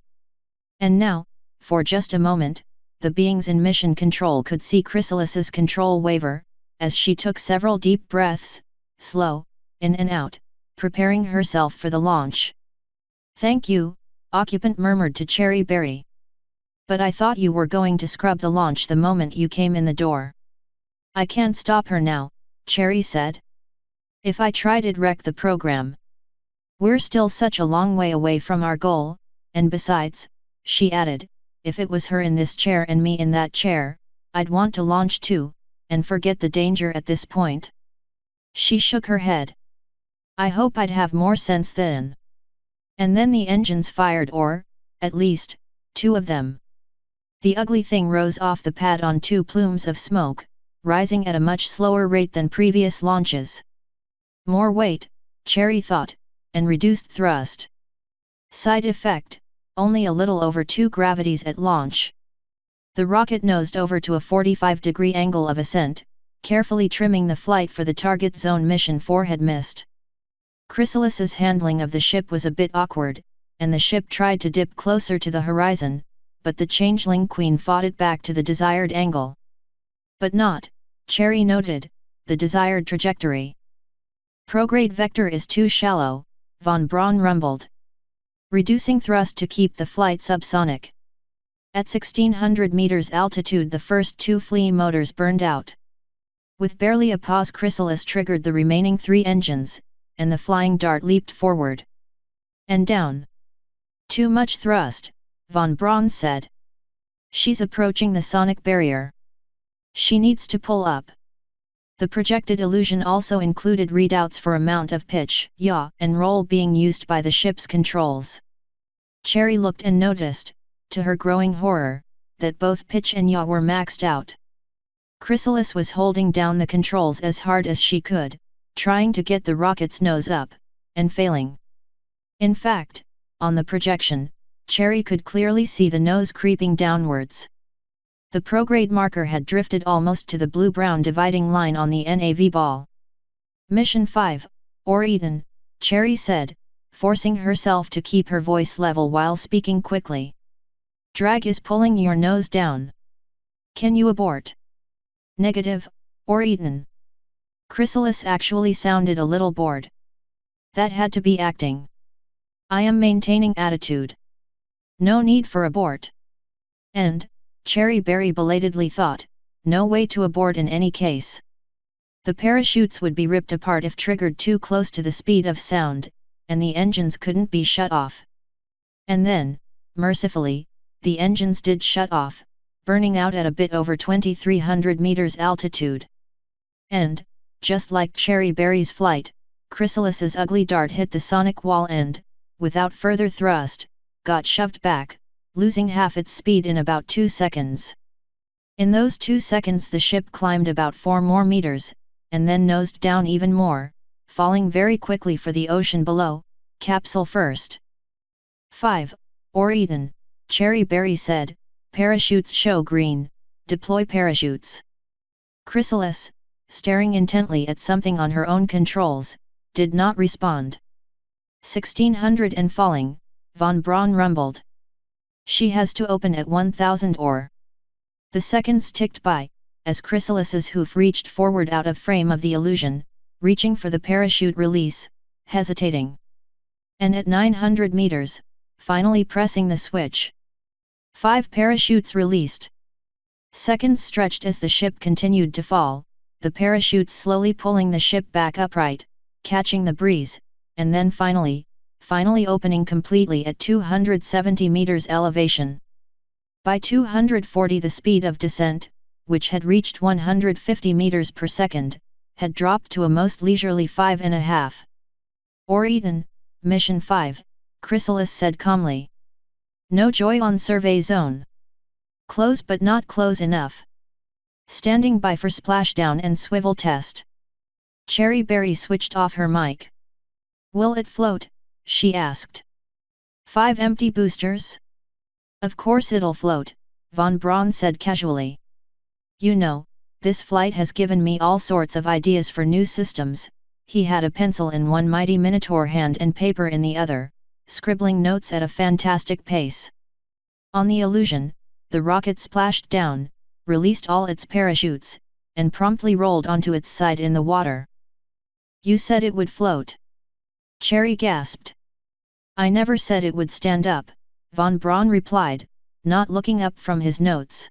And now, for just a moment, the beings in mission control could see Chrysalis's control waver, as she took several deep breaths, slow, in and out, preparing herself for the launch. "Thank you," occupant murmured to Cherry Berry. "But I thought you were going to scrub the launch the moment you came in the door." "I can't stop her now," Cherry said. "If I tried it'd wreck the program. We're still such a long way away from our goal, and besides," she added, "if it was her in this chair and me in that chair, I'd want to launch too, and forget the danger at this point." She shook her head. "I hope I'd have more sense then." And then the engines fired, or, at least, two of them. The ugly thing rose off the pad on two plumes of smoke, rising at a much slower rate than previous launches. More weight, Cherry thought, and reduced thrust. Side effect, only a little over 2 gravities at launch. The rocket nosed over to a 45-degree angle of ascent, carefully trimming the flight for the target zone Mission 4 had missed. Chrysalis's handling of the ship was a bit awkward, and the ship tried to dip closer to the horizon, but the Changeling Queen fought it back to the desired angle. "But not," Cherry noted, "the desired trajectory. Prograde vector is too shallow," von Braun rumbled. "Reducing thrust to keep the flight subsonic." At 1600 meters altitude the first 2 flea motors burned out. With barely a pause Chrysalis triggered the remaining 3 engines, and the flying dart leaped forward. And down. "Too much thrust," von Braun said. "She's approaching the sonic barrier. She needs to pull up." The projected illusion also included readouts for amount of pitch, yaw, and roll being used by the ship's controls. Cherry looked and noticed, to her growing horror, that both pitch and yaw were maxed out. Chrysalis was holding down the controls as hard as she could, trying to get the rocket's nose up, and failing. In fact, on the projection, Cherry could clearly see the nose creeping downwards. The prograde marker had drifted almost to the blue-brown dividing line on the NAV ball. "Mission 5, or Eden," Cherry said, forcing herself to keep her voice level while speaking quickly. "Drag is pulling your nose down. Can you abort?" "Negative, or Eden." Chrysalis actually sounded a little bored. "That had to be acting. I am maintaining attitude. No need for abort." And, Cherry Berry belatedly thought, no way to abort in any case. The parachutes would be ripped apart if triggered too close to the speed of sound, and the engines couldn't be shut off. And then, mercifully, the engines did shut off, burning out at a bit over 2300 meters altitude. And, just like Cherry Berry's flight, Chrysalis's ugly dart hit the sonic wall and, without further thrust, got shoved back, losing half its speed in about 2 seconds. In those 2 seconds the ship climbed about 4 more meters, and then nosed down even more, falling very quickly for the ocean below, capsule first. 5, or Eden, Cherry Berry said, "Parachutes show green, deploy parachutes." Chrysalis, staring intently at something on her own controls, did not respond. 1600 and falling, von Braun rumbled. "She has to open at 1000 or." The seconds ticked by, as Chrysalis's hoof reached forward out of frame of the illusion, reaching for the parachute release, hesitating. And at 900 meters, finally pressing the switch. 5 parachutes released. Seconds stretched as the ship continued to fall, the parachutes slowly pulling the ship back upright, catching the breeze, and then finally opening completely at 270 meters elevation. By 240 the speed of descent, which had reached 150 meters per second, had dropped to a most leisurely 5.5. "Or Eden, Mission 5, Chrysalis said calmly. "No joy on survey zone. Close but not close enough. Standing by for splashdown and swivel test." Cherry Berry switched off her mic. "Will it float?" she asked. 5 empty boosters? "Of course it'll float," von Braun said casually. "You know, this flight has given me all sorts of ideas for new systems." He had a pencil in one mighty minotaur hand and paper in the other, scribbling notes at a fantastic pace. "On the illusion, the rocket splashed down, released all its parachutes, and promptly rolled onto its side in the water. "You said it would float." Cherry gasped. "I never said it would stand up," von Braun replied, not looking up from his notes.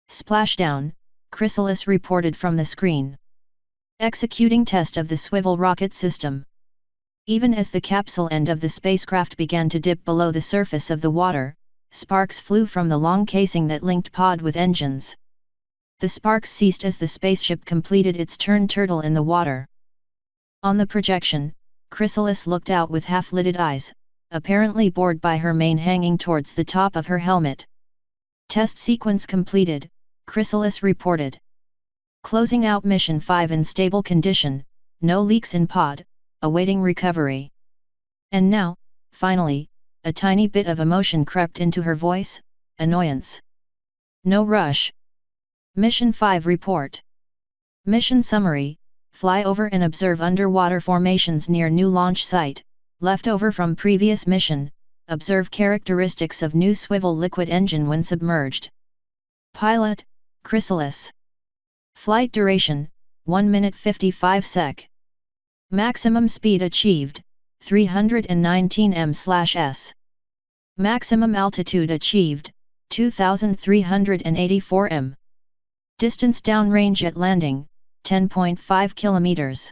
"Splashdown," Chrysalis reported from the screen. "Executing test of the swivel rocket system." Even as the capsule end of the spacecraft began to dip below the surface of the water, sparks flew from the long casing that linked pod with engines. The sparks ceased as the spaceship completed its turn turtle in the water. On the projection, Chrysalis looked out with half-lidded eyes, apparently bored by her mane hanging towards the top of her helmet. "Test sequence completed," Chrysalis reported. "Closing out Mission 5 in stable condition, no leaks in pod, awaiting recovery." And now, finally, a tiny bit of emotion crept into her voice, annoyance. "No rush. Mission 5 report. Mission summary: fly over and observe underwater formations near new launch site, leftover from previous mission, observe characteristics of new swivel liquid engine when submerged. Pilot, Chrysalis. Flight duration, 1 minute 55 sec. Maximum speed achieved, 319 m/s. Maximum altitude achieved, 2384 m. Distance downrange at landing, 10.5 km.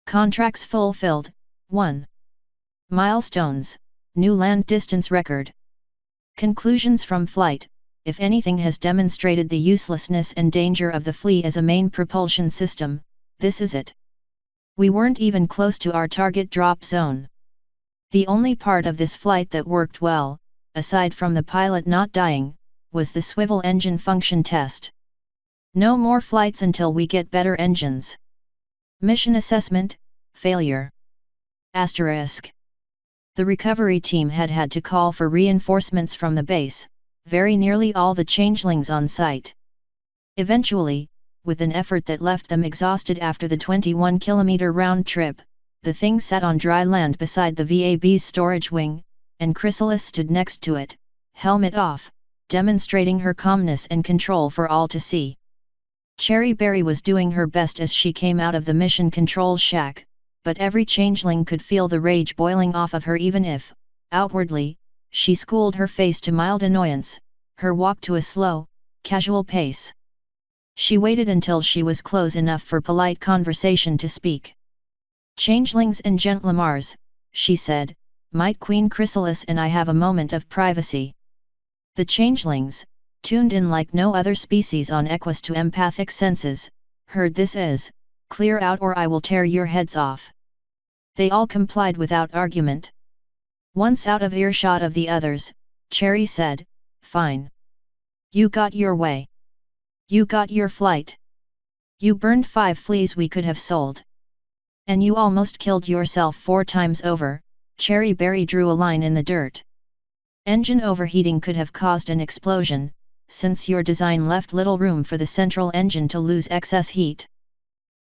Contracts fulfilled, 1. Milestones, new land distance record. Conclusions from flight: if anything has demonstrated the uselessness and danger of the Flea as a main propulsion system, this is it. We weren't even close to our target drop zone. The only part of this flight that worked well, aside from the pilot not dying, was the swivel engine function test. No more flights until we get better engines. Mission assessment: failure. Asterisk. The recovery team had to call for reinforcements from the base, very nearly all the changelings on site. Eventually, with an effort that left them exhausted after the 21-kilometer round trip, the thing sat on dry land beside the VAB's storage wing, and Chrysalis stood next to it, helmet off, demonstrating her calmness and control for all to see. Cherry Berry was doing her best as she came out of the mission control shack, but every changeling could feel the rage boiling off of her even if, outwardly, she schooled her face to mild annoyance, her walk to a slow, casual pace. She waited until she was close enough for polite conversation to speak. "Changelings and Gentlemars," she said, "might Queen Chrysalis and I have a moment of privacy?" The changelings, tuned in like no other species on Equus to empathic senses, heard this as, "Clear out or I will tear your heads off." They all complied without argument. Once out of earshot of the others, Cherry said, "Fine. You got your way. You got your flight. You burned 5 fleas we could have sold. And you almost killed yourself 4 times over." Cherry Berry drew a line in the dirt. "Engine overheating could have caused an explosion, since your design left little room for the central engine to lose excess heat."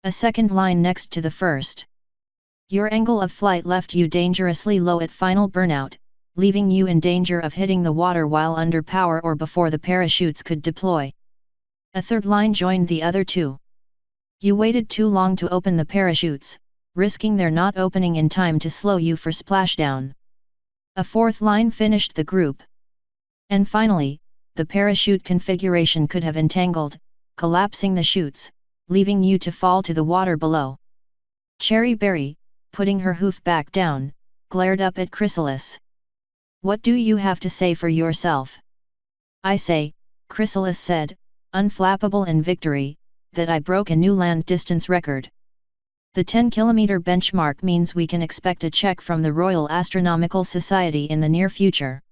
A second line next to the first. "Your angle of flight left you dangerously low at final burnout, leaving you in danger of hitting the water while under power or before the parachutes could deploy." A third line joined the other two. "You waited too long to open the parachutes, risking their not opening in time to slow you for splashdown." A fourth line finished the group. "And finally, the parachute configuration could have entangled, collapsing the chutes, leaving you to fall to the water below." Cherry Berry, putting her hoof back down, glared up at Chrysalis. "What do you have to say for yourself?" "I say," Chrysalis said, unflappable in victory, "that I broke a new land distance record. The 10-kilometer benchmark means we can expect a check from the Royal Astronomical Society in the near future."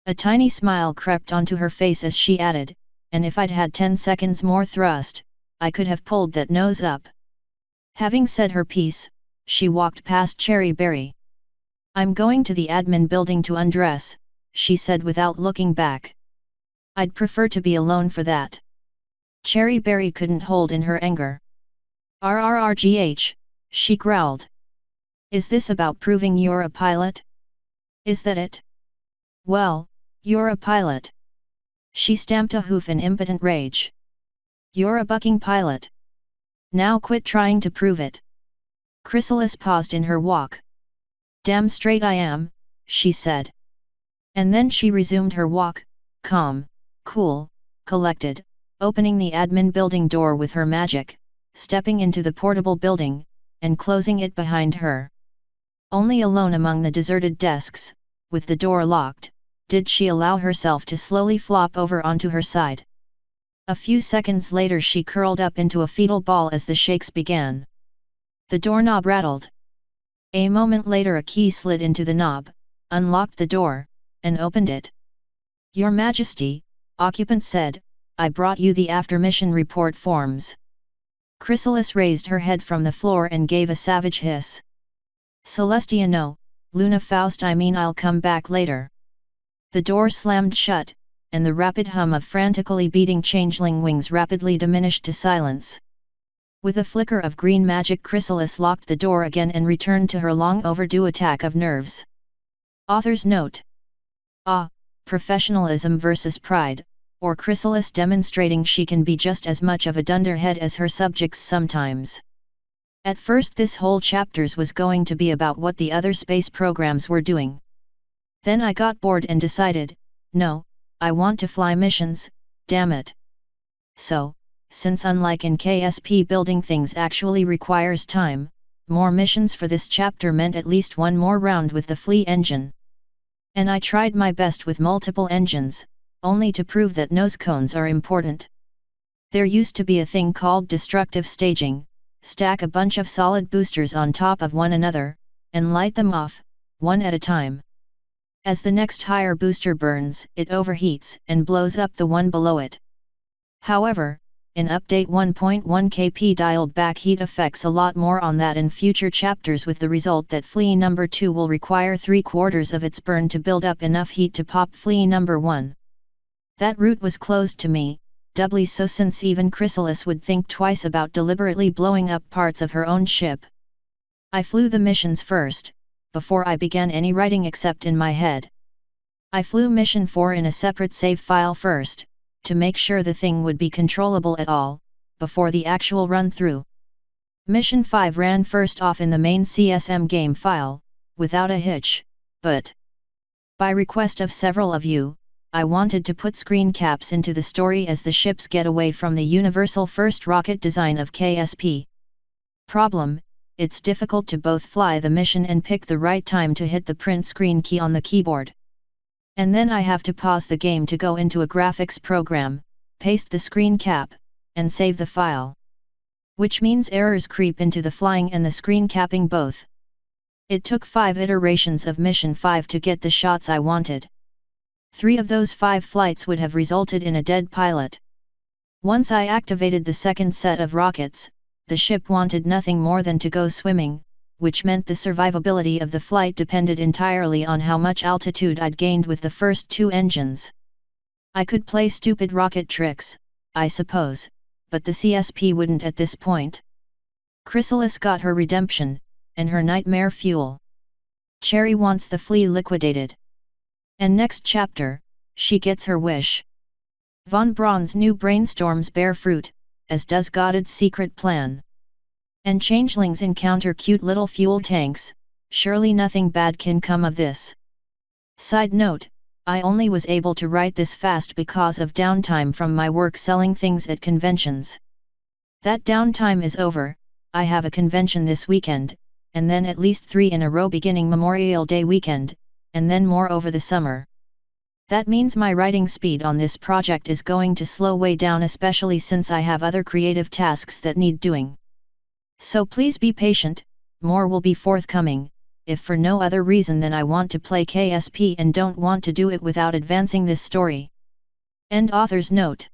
A tiny smile crept onto her face as she added, "And if I'd had 10 seconds more thrust, I could have pulled that nose up." Having said her piece, she walked past Cherry Berry. "I'm going to the admin building to undress," she said without looking back. "I'd prefer to be alone for that." Cherry Berry couldn't hold in her anger. "RRRGH," she growled. "Is this about proving you're a pilot? Is that it? Well, you're a pilot. She stamped a hoof in impotent rage. You're a bucking pilot. Now quit trying to prove it. Chrysalis paused in her walk. Damn straight I am, she said. And then she resumed her walk, calm, cool, collected, opening the admin building door with her magic, stepping into the portable building, and closing it behind her. Only alone among the deserted desks, with the door locked, did she allow herself to slowly flop over onto her side. A few seconds later she curled up into a fetal ball as the shakes began. The doorknob rattled. A moment later a key slid into the knob, unlocked the door, and opened it. Your Majesty, occupant said, I brought you the after-mission report forms. Chrysalis raised her head from the floor and gave a savage hiss. Celestia no, Luna Faust I mean I'll come back later. The door slammed shut, and the rapid hum of frantically beating changeling wings rapidly diminished to silence. With a flicker of green magic Chrysalis locked the door again and returned to her long overdue attack of nerves. Author's note. Professionalism versus pride, or Chrysalis demonstrating she can be just as much of a dunderhead as her subjects sometimes. At first this whole chapters was going to be about what the other space programs were doing. Then I got bored and decided, no, I want to fly missions, damn it. So, since unlike in KSP building things actually requires time, more missions for this chapter meant at least one more round with the flea engine. And I tried my best with multiple engines, only to prove that nose cones are important. There used to be a thing called destructive staging, stack a bunch of solid boosters on top of one another, and light them off, one at a time. As the next higher booster burns, it overheats and blows up the one below it. However, in Update 1.1 KP dialed back heat effects a lot more on that in future chapters, with the result that Flea number 2 will require 3/4 of its burn to build up enough heat to pop Flea number 1. That route was closed to me, doubly so since even Chrysalis would think twice about deliberately blowing up parts of her own ship. I flew the missions first, before I began any writing except in my head. I flew Mission 4 in a separate save file first, to make sure the thing would be controllable at all, before the actual run-through. Mission 5 ran first off in the main CSM game file, without a hitch, but by request of several of you, I wanted to put screen caps into the story as the ships get away from the universal first rocket design of KSP. Problem: it's difficult to both fly the mission and pick the right time to hit the print screen key on the keyboard. And then I have to pause the game to go into a graphics program, paste the screen cap, and save the file. Which means errors creep into the flying and the screen capping both. It took 5 iterations of Mission 5 to get the shots I wanted. 3 of those 5 flights would have resulted in a dead pilot. Once I activated the second set of rockets, the ship wanted nothing more than to go swimming, which meant the survivability of the flight depended entirely on how much altitude I'd gained with the first 2 engines. I could play stupid rocket tricks, I suppose, but the CSP wouldn't at this point. Chrysalis got her redemption, and her nightmare fuel. Cherry wants the flea liquidated. And next chapter, she gets her wish. Von Braun's new brainstorms bear fruit, as does Goddard's secret plan. And changelings encounter cute little fuel tanks, surely nothing bad can come of this. Side note, I only was able to write this fast because of downtime from my work selling things at conventions. That downtime is over, I have a convention this weekend, and then at least 3 in a row beginning Memorial Day weekend, and then more over the summer. That means my writing speed on this project is going to slow way down, especially since I have other creative tasks that need doing. So please be patient, more will be forthcoming, if for no other reason than I want to play KSP and don't want to do it without advancing this story. End author's note.